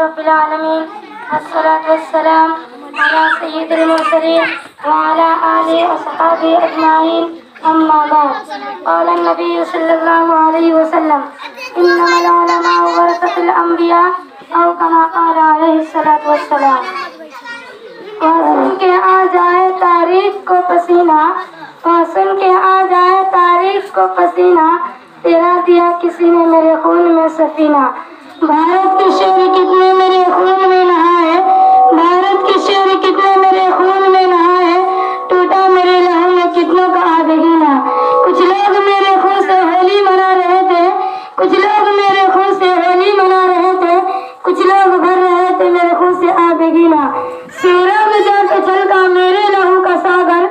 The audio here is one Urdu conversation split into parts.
رب العالمين والصلاة والسلام على سيد المرسلين وعلى آله وصحبه أجمعين أما بعد قال النبي صلى الله عليه وسلم إنما العلماء ورثة الأنبياء أو كما قال عليه الصلاة والسلام سن کے آ جائے تاریخ کو پسینہ سن کے آ جائے تاریخ کو پسینہ تیرا دیا کسی نے میرے خون میں سفینہ بھارت کے شعر کتنے میرے خون میں نہائے بھارت کے شعر کتنے میرے خون میں نہائے ٹوٹا میرے لہو میں کتنوں کا آبگینہ کچھ لوگ میرے خون سے ہولی منا رہے تھے کچھ لوگ میرے خون سے ہولی منا رہے تھے کچھ لوگ بھر رہے تھے میرے خون سے آبگینہ سیرا میں جا کے چھلکا میرے لہو کا ساگر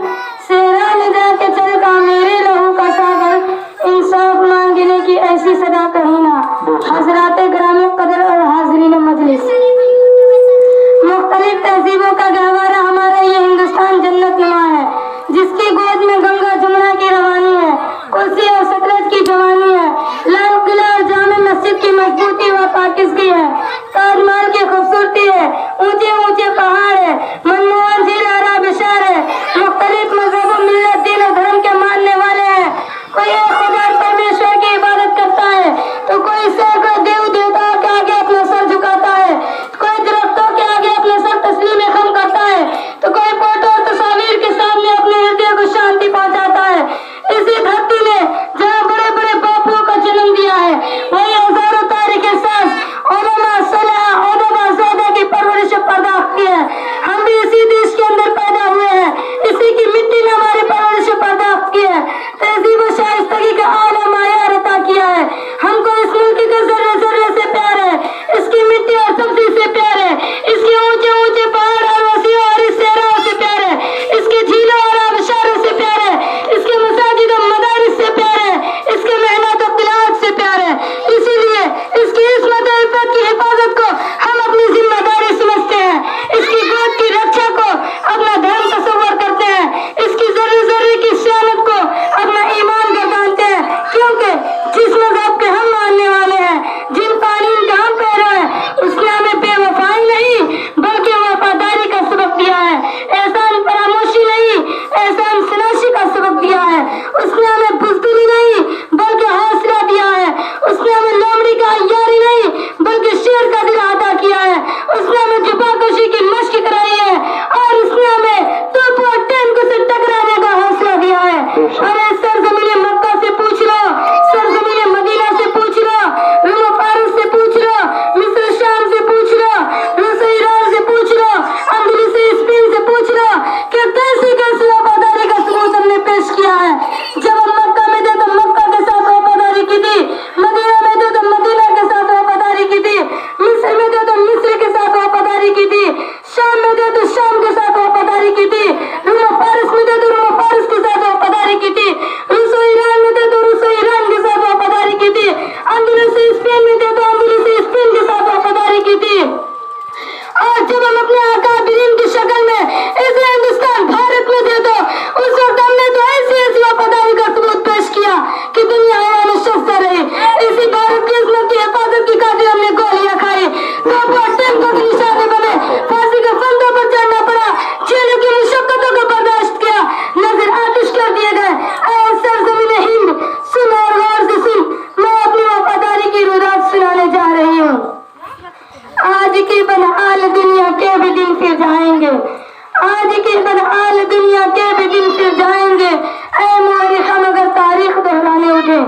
سیرا میں جا کے چھلکا میرے لہو کا ساگر انصاف مانگنے کی ایسی صدا کہیں نہ حضرات گرام قدر اور حاضرین مجلس مختلف تہذیبوں کا گہوارہ ہمارا یہ ہندوستان جنت نما ہے جس کی گود میں گنگا جمنا کی روانی ہے کلسی اور سترج کی جوانی ہے لال قلعہ اور جامع مسجد کی مضبوطی و پاکیزگی ہے تاج محل کی خوبصورتی ہے اونچے اونچے پہاڑ ہے منموہن جھیل آرا بشار ہے مختلف مذہب و ملت دین و دھرم کے ماننے والے ہیں کوئی ایک خدا پرمیشور کی عبادت کرتا ہے تو کوئی سینکڑوں دیو دیوتاؤں کے آگے اپنا سر جھکاتا ہے کوئی درختوں کے آگے اپنا سر تسلیم خم کرتا ہے تو کوئی فوٹو اور تصاویر کے سامنے اپنے ہردے کو شانتی پہنچاتا ہے اسی دھرتی نے جہاں بڑے بڑے باپوؤں کو جنم دیا ہے وہی ہزاروں تاریخ ساز علماء صلاح ادبا زیادہ کی پرورش پرداخت کی ہے ہم بھی اسی دیش کے اندر پیدا ہوئے ہیں اسی کی مٹی نے ہماری پرورش پرداخت کی ہے تہذیب و شائستگی کا اعلیٰ معیار عطا کیا ہے ہم کو اس ملک کے ذرے ذرے سے پیار ہے اس کی مٹی اور سبزی سے پیار ہے اس کے اونچے اونچے پہاڑ اور وسیع اور صحراؤں سے پیار ہے اس کے جھیلوں اور آبشاروں سے پیار ہے اس کے مساجد و مدارس سے پیار ہے اس کے محنت و قلعات سے پیار ہے اسی لیے اس کی عصمت و عفت کی حفاظت کو ہم اپنی ذمہ داری سمجھتے ہیں اس کی گود کی رکشا کو اپنا دھرم تصور کرتے ہیں اس کی ذرے ذرے کی صیانت کو اپنا ایمان گردانتے ہیں کیونکہ جس مذہب کے ہم ماننے والے ہیں جن قانون کے ہم پیرو ہیں اس نے ہمیں بے وفائی نہیں بلکہ وفاداری کا سبق دیا ہے احسان فراموشی نہیں احسان سناشی کا سبق دیا ہے اس نے ہمیں بزدلی نہیں بلکہ حوصلہ دیا ہے اس نے ہمیں لومڑی کا عیاری نہیں بلکہ شیر کا دل عطا کیا ہے اس نے ہمیں جبا کشی کی مشق کرائی ہے اور اس نے ہمیں توپ اور ٹینک سے ٹکرانے کا حوصلہ دیا ہے ارے سرزمین مکہ سے پوچھ لو سرزمین مدینہ سے پوچھ لو روم و فارس سے پوچھ لو مصر شام سے پوچھ لو روس ایران سے پوچھ لو اندلس اسپین سے پوچھ لو کہ کیسی کیسی وفاداری کا ثبوت ہم نے پیش کیا ہے جب ہم مکہ میں تھے تو مکہ کے ساتھ وفاداری کی تھی مدینہ میں تھے تو مدینہ کے ساتھ وفاداری کی تھی مصر میں تھے تو مصر کے ساتھ وفاداری کی تھی شام میں تھے تو شام کے ساتھ وفاداری کی تھی روم و فارس میں تھے تو روم و فارس کے ساتھ وفاداری کی تھی روس و ایران میں تھے تو روس و ایران کے ساتھ وفاداری کی تھی اندلس اسپین میں تھے تو اندلس اسپین کے ساتھ وفاداری کی تھی اور جب ہم اپنے اکابرین کی شکل میں ایسے ہندوستان بھارت میں تھے تو اس وقت ہم نے تو ایسی ایسی وفاداری کا ثبوت پیش کیا کہ دنیا حیران شستہ رہی اسی بھارت کی عظمت کی حفاظت کی خاطر ہم نے گولیاں کھائی توپ اور ٹینکوں کے نشانے بنے پھانسی کے پھندوں پر چڑھنا پڑا جیلوں کی مشقتوں کو برداشت کیا نظر آتش کر دیے گئے اے سرزمین ہند سن اور غور سے سن میں اپنی وفاداری کی رودات سنانے جا رہی ہوں آج کی بدحال دنیا کے بھی دن پھر جائیں گے آج کی بدحال دنیا کے بھی دن پھر جائیں گے اے مورخ مگر تاریخ دہرانے اٹھے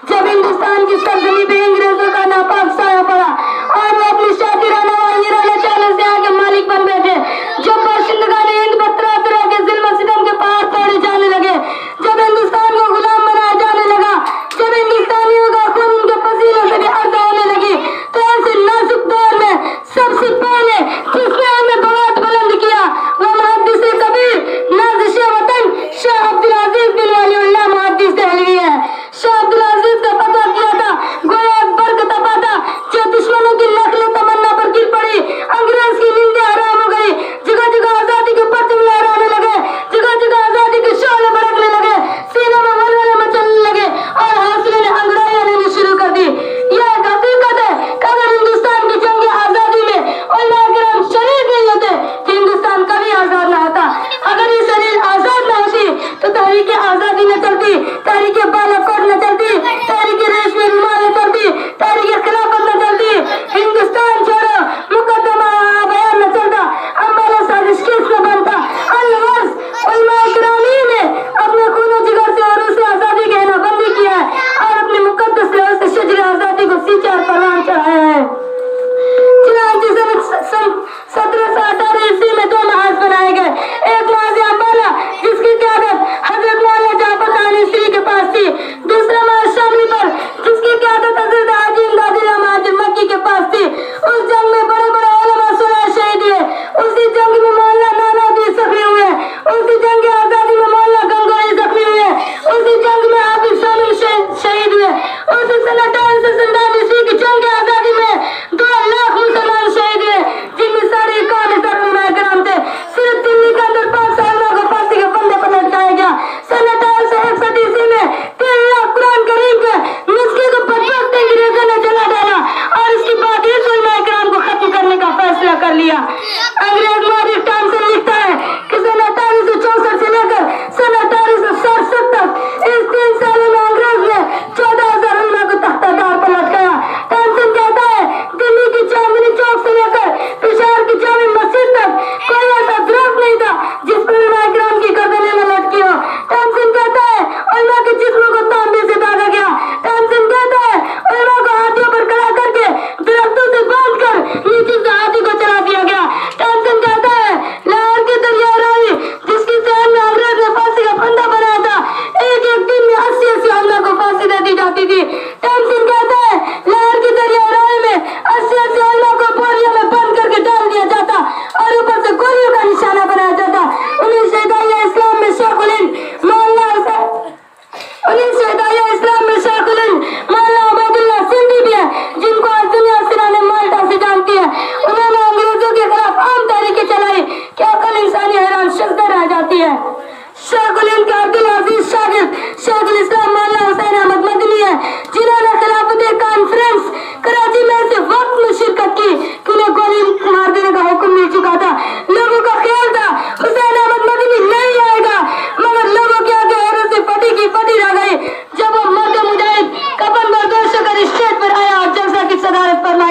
جب ہندوستان کی سرزمین پہ انگریزوں کا ناپاک سایہ پڑا اور وہ اپنی شاکرانہ واہیرانہ چالوں سے آگے مالک بن بیٹھے جب باشندگان ہند پر طرح طرح کے ظلم و ستم کے پہاڑ توڑے جانے لگے جب ہندوستان کو غلام بنایا جانے لگا جب ہندوستانیوں کا خون ان کے پسینوں سے بھی اردا ہونے لگی تو ایسے نازک دور میں سب سے پہلے کس نے ہمیں بغاوت بلند کیا وہ محدث کبیر نازش وطن شاہ عبدالعزیز بن ولی اللہ محدث دہلوی ہے شاہ عبدالعزیز کا فتویٰ کیا تھا گویا ایک برق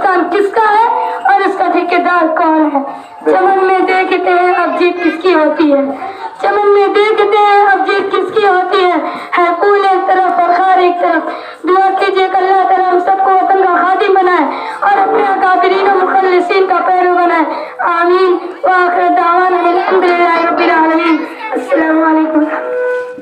ہندوستان کس کا ہے اور اس کا ٹھیکیدار کون ہے؟ چمن میں دیکھتے ہیں اب جیت کس کی ہوتی ہے، چمن میں دیکھتے ہیں اب جیت کس کی ہوتی ہے پھول ایک طرف اور خار ایک طرف،